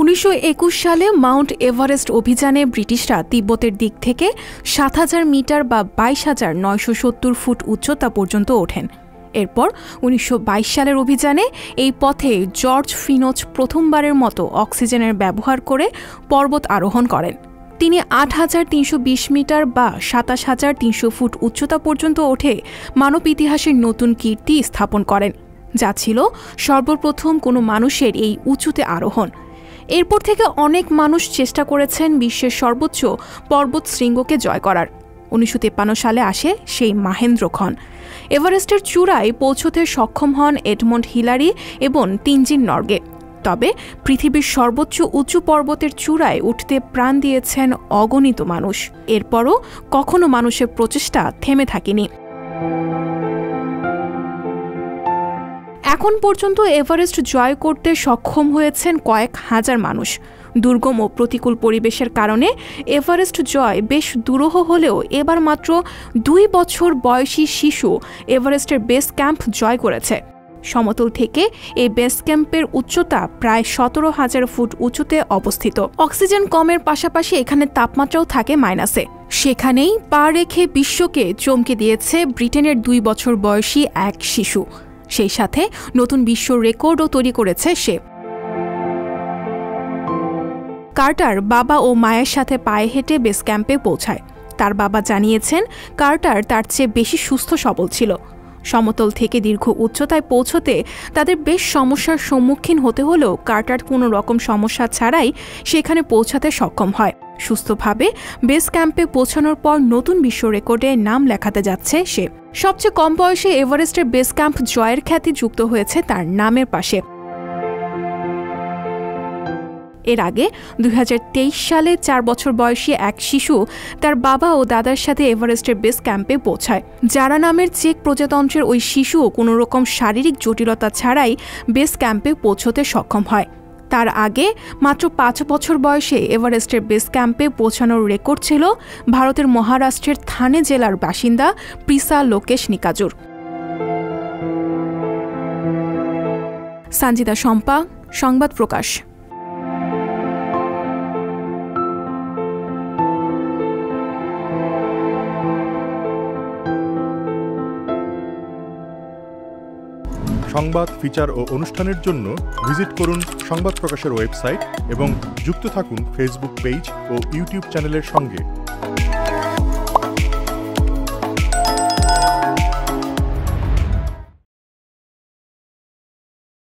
1921 সালে Mount Everest অভিযানে ব্রিটিশরা তিব্বতের দিক থেকে ৭,০০০ মিটার বা ২২,৯৭০ ফুট উচ্চতা পর্যন্ত ওঠেন। এরপর ১৯২২ সালের অভিযানে এই পথে জর্জ ফিনোচ প্রথমবারের মতো অক্সিজেনের ব্যবহার করে পর্বত আরোহণ করেন। তিনি ৮,৩২০ মিটার বা ২৭,৩০০ ফুট উচ্চতা পর্যন্ত ওঠে মানব ইতিহাসের নতুন কীর্তি স্থাপন করেন, যা ছিল সর্বপ্রথম কোনো মানুষের এই উঁচুতে আরোহণ। এরপর থেকে অনেক মানুষ চেষ্টা করেছেন বিশ্বের সর্বোচ্চ পর্বত শৃঙ্গকে জয় করার। ১৯৫৩ সালে আসে সেই মাহেন্দ্রক্ষণ। এভারেস্টের চূড়ায় পৌঁছতে সক্ষম হন এডমন্ড হিলারি এবং তেনজিং নরগে। তবে পৃথিবীর সর্বোচ্চ উঁচু পর্বতের চূড়ায় উঠতে প্রাণ দিয়েছেন অগণিত মানুষ। এরপরও কখনো মানুষের প্রচেষ্টা থেমে থাকেনি। এখন পর্যন্ত এভারেস্ট জয় করতে সক্ষম হয়েছেন কয়েক হাজার মানুষ। দুর্গম ও প্রতিকূল পরিবেশের কারণে এভারেস্ট জয় বেশ দুরূহ হলেও এবার মাত্র ২ বছর বয়সী শিশু এভারেস্টের বেস ক্যাম্প জয় করেছে। সমতল থেকে এই বেস ক্যাম্পের উচ্চতা প্রায় ১৭,০০০ ফুট উঁচুতে অবস্থিত। অক্সিজেন কমের পাশাপাশি এখানে তাপমাত্রাও থাকে মাইনাসে। সেখানেই পা রেখে বিশ্বকে চমকে দিয়েছে ব্রিটেনের ২ বছর বয়সী এক শিশু। সেই সাথে নতুন বিশ্ব রেকর্ডও তৈরি করেছে সে। কার্টার বাবা ও মায়ের সাথে পায়ে হেঁটে বেস ক্যাম্পে পৌঁছায়। তার বাবা জানিয়েছেন কার্টার তার চেয়ে বেশি সুস্থ সবল ছিল। সমতল থেকে দীর্ঘ উচ্চতায় পৌঁছতে তাদের বেশ সমস্যার সম্মুখীন হতে হলেও কার্টার কোনো রকম সমস্যা ছাড়াই সেখানে পৌঁছাতে সক্ষম হয়। সুস্থভাবে বেস ক্যাম্পে পৌঁছানোর পর নতুন বিশ্ব রেকর্ডে নাম লেখাতে যাচ্ছে সে। সবচেয়ে কম বয়সে এভারেস্টের বেস ক্যাম্প জয়ের খ্যাতি যুক্ত হয়েছে তার নামের পাশে। এর আগে ২০২৩ সালে ৪ বছর বয়সী এক শিশু তার বাবা ও দাদার সাথে এভারেস্টের বেস ক্যাম্পে পৌঁছায়। যারা নামের চেক প্রজাতন্ত্রের ওই শিশু কোনো রকম শারীরিক জটিলতা ছাড়াই বেস ক্যাম্পে পৌঁছতে সক্ষম হয়। তার আগে মাত্র ৫ বছর বয়সে এভারেস্টের বেস ক্যাম্পে পৌঁছানোর রেকর্ড ছিল ভারতের মহারাষ্ট্রের থানে জেলার বাসিন্দা প্রিসা লোকেশ নিকাজুর। সঞ্জিতা শম্পা, সংবাদ প্রকাশ। সংবাদ, ফিচার ও অনুষ্ঠানের জন্য ভিজিট করুন সংবাদ প্রকাশের ওয়েবসাইট এবং যুক্ত থাকুন ফেসবুক পেজ ও ইউটিউব চ্যানেলের সঙ্গে।